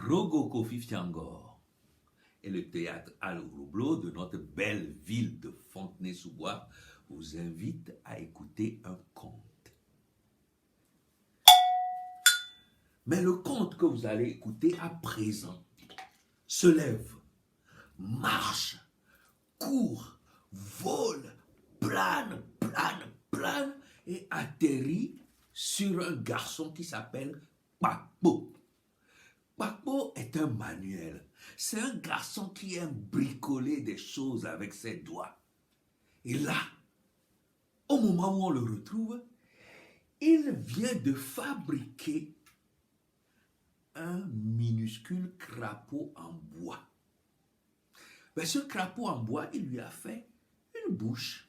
Rogo Kofi Fiangor et le théâtre Al Roublo de notre belle ville de Fontenay-sous-Bois vous invite à écouter un conte. Mais le conte que vous allez écouter à présent se lève, marche, court, vole, plane et atterrit sur un garçon qui s'appelle Kpakpo. Kpakpo est un manuel. C'est un garçon qui aime bricoler des choses avec ses doigts. Et là, au moment où on le retrouve, il vient de fabriquer un minuscule crapaud en bois. Mais ce crapaud en bois, il lui a fait une bouche,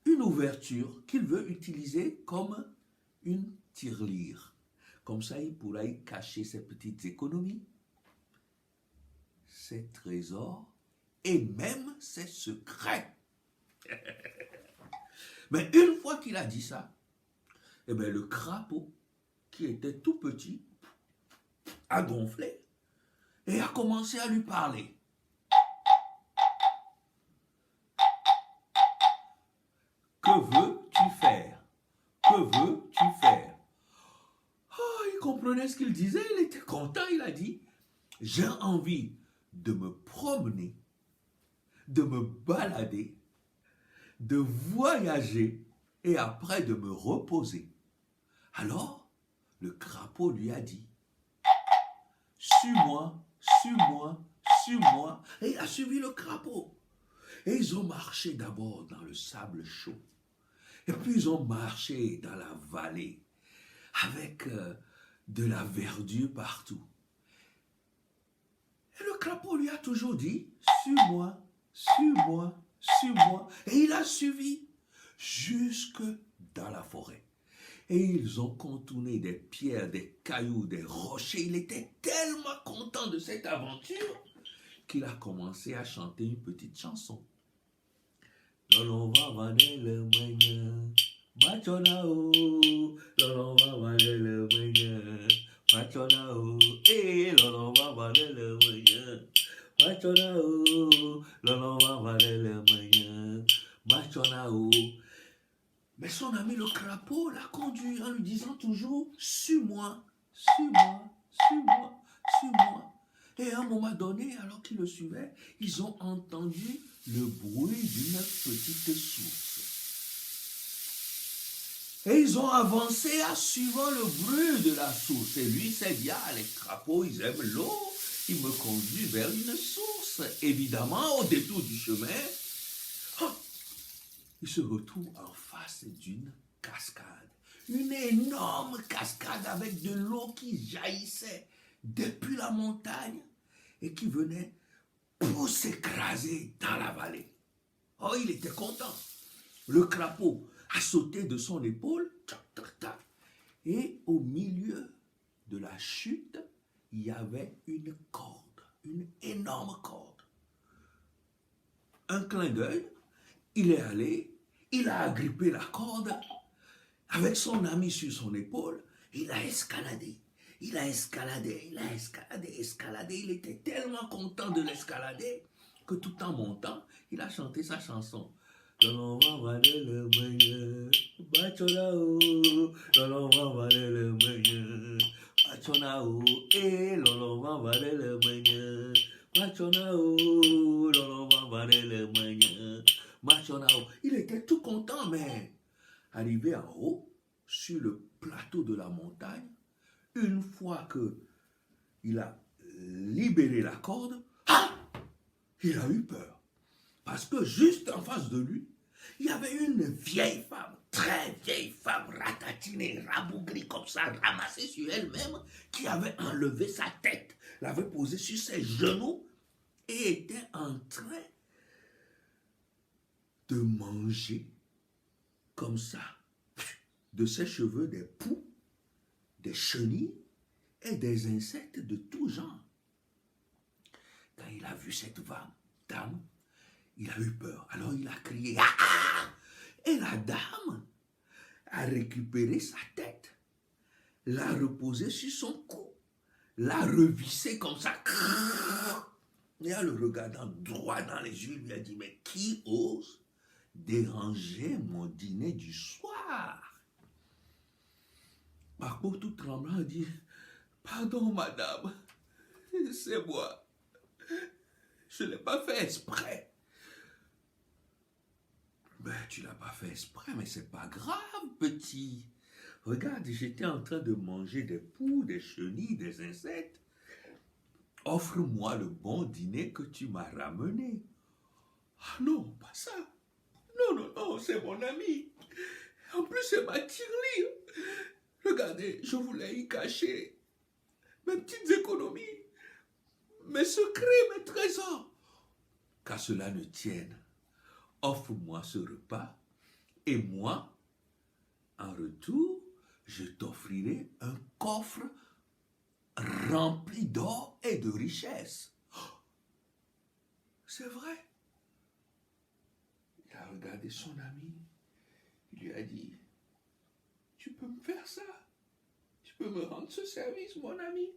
une ouverture qu'il veut utiliser comme une tirelire. Comme ça, il pourra y cacher ses petites économies, ses trésors et même ses secrets. Mais une fois qu'il a dit ça, eh bien, le crapaud, qui était tout petit, a gonflé et a commencé à lui parler. Que veux-tu faire? Que veux-tu faire? Oh, il comprenait ce qu'il disait, il était content, il a dit, j'ai envie de me promener, de me balader, de voyager et après de me reposer. Alors, le crapaud lui a dit, suis-moi, suis-moi, suis-moi. Et il a suivi le crapaud. Et ils ont marché d'abord dans le sable chaud. Et puis ils ont marché dans la vallée avec de la verdure partout. Et le crapaud lui a toujours dit, suis-moi, suis-moi, suis-moi. Et il a suivi jusque dans la forêt. Et ils ont contourné des pierres, des cailloux, des rochers. Il était tellement content de cette aventure qu'il a commencé à chanter une petite chanson. Lolo va valer le mania, machona o. Lolo va valer le mania, machona o. Eh, lolo va valer le mania, machona o. Lolo va valer le mania, machona o. Mais son ami le crapaud l'a conduit en lui disant toujours « Suis-moi, suis-moi, suis-moi, suis-moi ». Et à un moment donné, alors qu'il le suivait, ils ont entendu le bruit d'une petite source. Et ils ont avancé en suivant le bruit de la source. Et lui s'est dit « Ah, les crapauds, ils aiment l'eau, ils me conduisent vers une source ». Évidemment, au détour du chemin, il se retrouve en face d'une cascade. Une énorme cascade avec de l'eau qui jaillissait depuis la montagne et qui venait pour s'écraser dans la vallée. Oh, il était content. Le crapaud a sauté de son épaule, et au milieu de la chute, il y avait une corde, une énorme corde. Un clin d'œil, il est allé, il a agrippé la corde avec son ami sur son épaule, il a escaladé. Il a escaladé, il a escaladé, escaladé. Il était tellement content de l'escalader que tout en montant, il a chanté sa chanson. Lolo va valer le meilleur, bachonao. Lolo va valer le meilleur, bachonao. Eh, lolo va valer le meilleur, bachonao. Lolo va valer le meilleur, bachonao. Il était tout content, mais arrivé en haut, sur le plateau de la montagne, une fois qu'il a libéré la corde, il a eu peur. Parce que juste en face de lui, il y avait une vieille femme, très vieille femme, ratatinée, rabougrie comme ça, ramassée sur elle-même, qui avait enlevé sa tête, l'avait posée sur ses genoux et était en train de manger comme ça de ses cheveux des poux, des chenilles et des insectes de tout genre. Quand il a vu cette dame, il a eu peur. Alors il a crié « Ah ah !» Et la dame a récupéré sa tête, l'a reposée sur son cou l'a revissé comme ça. Et en le regardant droit dans les yeux, il lui a dit, mais qui ose déranger mon dîner du soir? Paco, tout tremblant, a dit, pardon madame, c'est moi. Je ne l'ai pas fait exprès. Ben, tu ne l'as pas fait exprès, mais c'est pas grave, petit. Regarde, j'étais en train de manger des poux, des chenilles, des insectes. Offre-moi le bon dîner que tu m'as ramené. Ah non, pas ça. Non, non, non, c'est mon ami. En plus, c'est ma tirelire. Regardez, je voulais y cacher mes petites économies, mes secrets, mes trésors. Qu'à cela ne tienne, offre-moi ce repas et moi, en retour, je t'offrirai un coffre rempli d'or et de richesses. C'est vrai. Il a regardé son ami. Il lui a dit, tu peux me faire ça? Tu peux me rendre ce service, mon ami?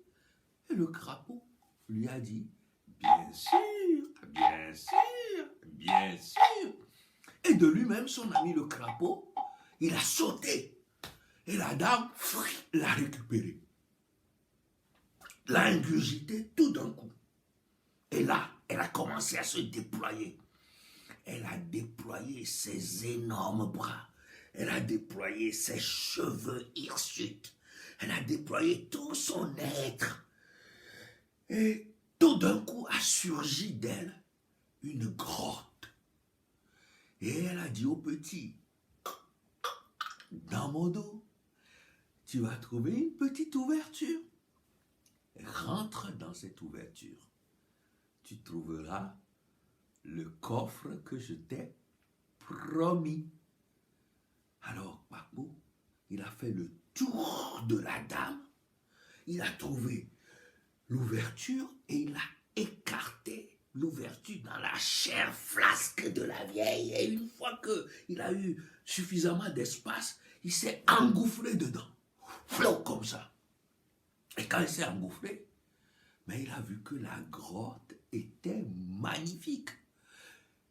Et le crapaud lui a dit, bien sûr, bien sûr, bien sûr. Et de lui-même, son ami le crapaud, il a sauté. Et la dame l'a récupéré. L'a ingurgité tout d'un coup. Et là, elle a commencé à se déployer. Elle a déployé ses énormes bras. Elle a déployé ses cheveux hirsutes. Elle a déployé tout son être. Et tout d'un coup a surgi d'elle une grotte. Et elle a dit au petit, dans mon dos, tu vas trouver une petite ouverture. Rentre dans cette ouverture. Tu trouveras le coffre que je t'ai promis. Alors, Paco, il a fait le tour de la dame. Il a trouvé l'ouverture et il a écarté l'ouverture dans la chair flasque de la vieille. Et une fois qu'il a eu suffisamment d'espace, il s'est engouffré dedans. Flot comme ça. Et quand il s'est engouffré, mais il a vu que la grotte était magnifique.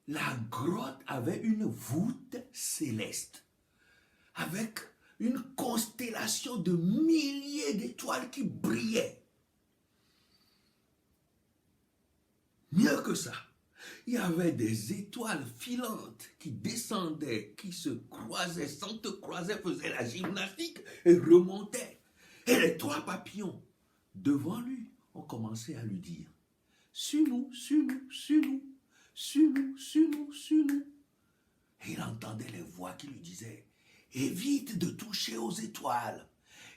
La grotte avait une voûte céleste, avec une constellation de milliers d'étoiles qui brillaient. Mieux que ça, il y avait des étoiles filantes qui descendaient, qui se croisaient, s'entrecroisaient, faisaient la gymnastique et remontaient. Et les trois papillons, devant lui, ont commencé à lui dire, suis-nous, suis-nous, suis-nous, suis-nous, suis-nous, suis-nous. Et il entendait les voix qui lui disaient, évite de toucher aux étoiles,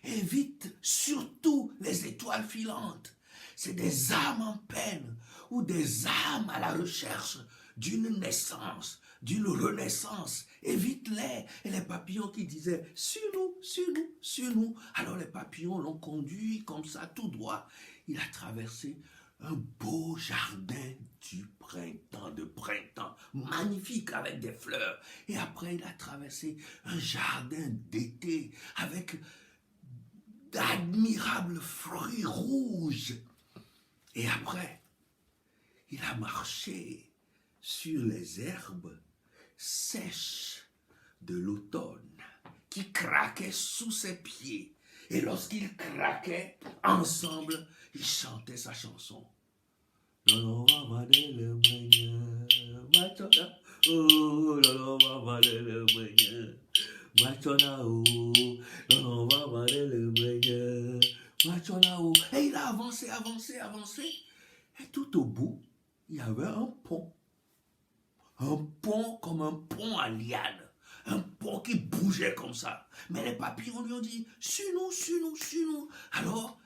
évite surtout les étoiles filantes. C'est des âmes en peine ou des âmes à la recherche d'une naissance, d'une renaissance. Évite-les. Et les papillons qui disaient, suis-nous, suis-nous, suis-nous. Alors les papillons l'ont conduit comme ça, tout droit. Il a traversé un beau jardin de printemps, magnifique avec des fleurs. Et après, il a traversé un jardin d'été avec d'admirables fruits rouges. Et après, il a marché sur les herbes sèches de l'automne qui craquaient sous ses pieds. Et lorsqu'ils craquaient, ensemble, ils chantaient sa chanson. Et il a avancé, avancé, avancé. Et tout au bout, il y avait un pont. Un pont comme un pont à liane. Un pont qui bougeait comme ça. Mais les papillons lui ont dit, suis-nous, suis-nous, suis-nous. Alors,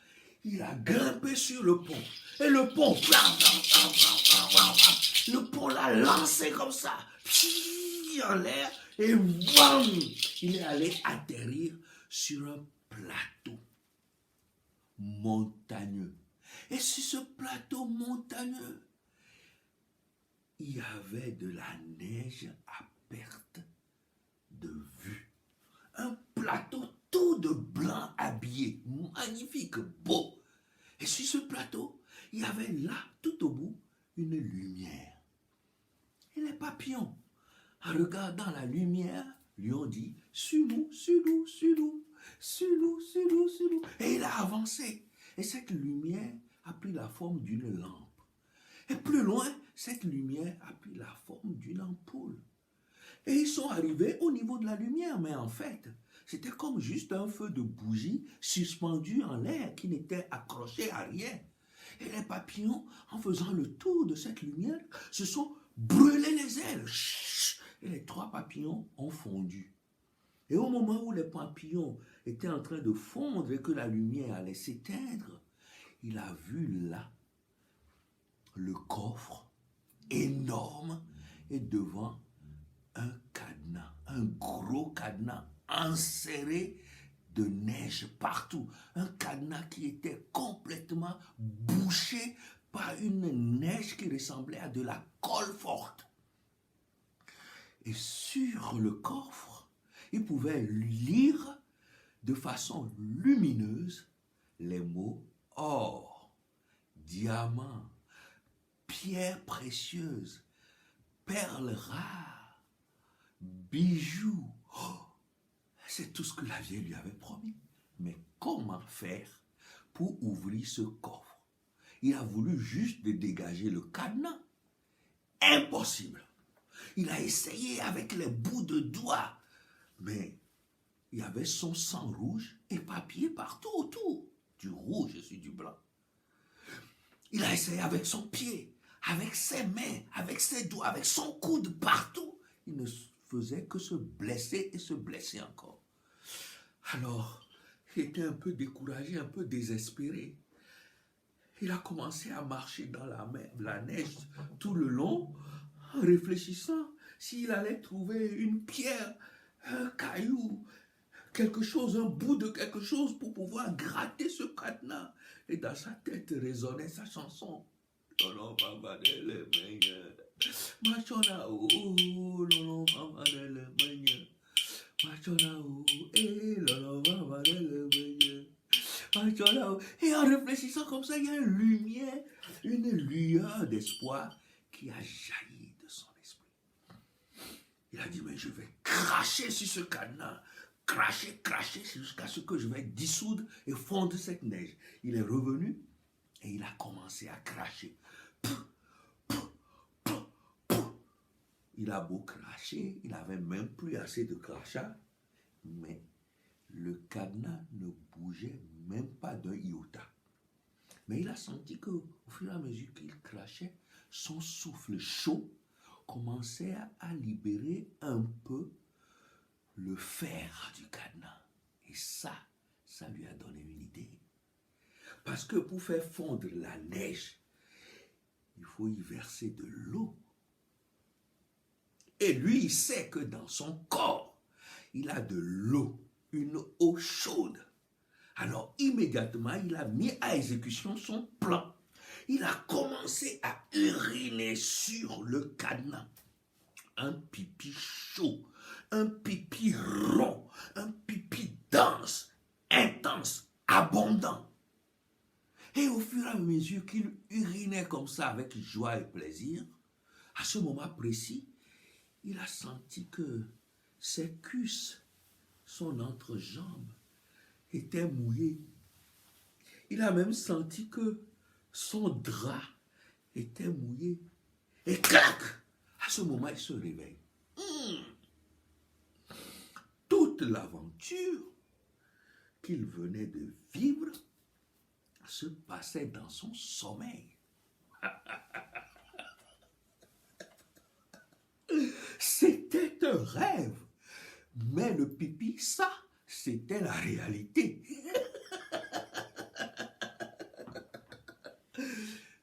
il a grimpé sur le pont. Et le pont, le pont l'a lancé comme ça, en l'air, et bam, il est allé atterrir sur un plateau montagneux. Et sur ce plateau montagneux, il y avait de la neige à perte de vue. Un plateau tout de blanc habillé, magnifique, beau. Et sur en regardant la lumière, lui ont dit, suis-nous, suis-nous, suis-nous, suis-nous, suis-nous, suis-nous. Et il a avancé. Et cette lumière a pris la forme d'une lampe. Et plus loin, cette lumière a pris la forme d'une ampoule. Et ils sont arrivés au niveau de la lumière, mais en fait, c'était comme juste un feu de bougie suspendu en l'air qui n'était accroché à rien. Et les papillons, en faisant le tour de cette lumière, se sont brûlés les ailes. Et les 3 papillons ont fondu. Et au moment où les papillons étaient en train de fondre et que la lumière allait s'éteindre, il a vu là le coffre énorme et devant un cadenas, un gros cadenas enserré de neige partout. Un cadenas qui était complètement bouché par une neige qui ressemblait à de la colle forte. Et sur le coffre, il pouvait lire de façon lumineuse les mots or, diamant, pierres précieuses, perles rares, bijoux. Oh, c'est tout ce que la vieille lui avait promis. Mais comment faire pour ouvrir ce coffre? Il a voulu juste dégager le cadenas. Impossible. Il a essayé avec les bouts de doigts, mais il y avait son sang rouge éparpillé partout autour, du rouge et du blanc. Il a essayé avec son pied, avec ses mains, avec ses doigts, avec son coude, partout. Il ne faisait que se blesser et se blesser encore. Alors, il était un peu découragé, un peu désespéré. Il a commencé à marcher dans la neige tout le long, en réfléchissant s'il allait trouver une pierre, un caillou, quelque chose, un bout de quelque chose pour pouvoir gratter ce cadenas. Et dans sa tête résonnait sa chanson. Lolo mama le meilleur. Machona oh, lolo mama le meilleur. Machona oh, lolo mama le meilleur. Machona oh. Et en réfléchissant comme ça, il y a une lueur d'espoir qui a jailli de son esprit. Il a dit, mais je vais cracher sur ce cadenas. Cracher jusqu'à ce que je vais dissoudre et fondre cette neige. Il est revenu et il a commencé à cracher. Il a beau cracher, il n'avait même plus assez de crachat, mais le cadenas ne bougeait même pas d'un iota. Mais il a senti qu'au fur et à mesure qu'il crachait, son souffle chaud commençait à libérer un peu le fer du cadenas. Et ça lui a donné une idée. Parce que pour faire fondre la neige, il faut y verser de l'eau. Et lui, il sait que dans son corps, il a de l'eau, une eau chaude. Alors immédiatement, il a mis à exécution son plan. Il a commencé à uriner sur le cadenas. Un pipi chaud, un pipi rond, un pipi dense, intense, abondant. Et au fur et à mesure qu'il urinait comme ça avec joie et plaisir, à ce moment précis, il a senti que ses cuisses, son entrejambe, étaient mouillées. Il a même senti que son drap était mouillé. Et clac! À ce moment, il se réveille. Toute l'aventure qu'il venait de vivre se passait dans son sommeil. C'était un rêve. Mais le pipi, ça, c'était la réalité.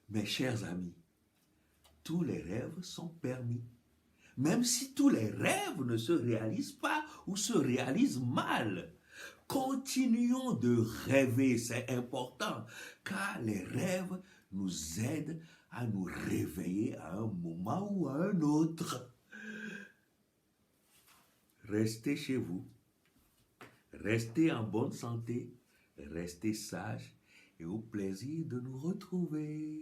Mes chers amis, tous les rêves sont permis. Même si tous les rêves ne se réalisent pas ou se réalisent mal. Continuons de rêver, c'est important, car les rêves nous aident à nous réveiller à un moment ou à un autre. Restez chez vous, restez en bonne santé, restez sages et au plaisir de nous retrouver.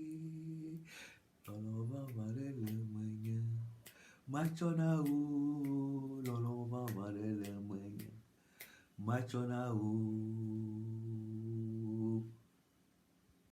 Machona ou, lolo maman de la moyen. Machona ou.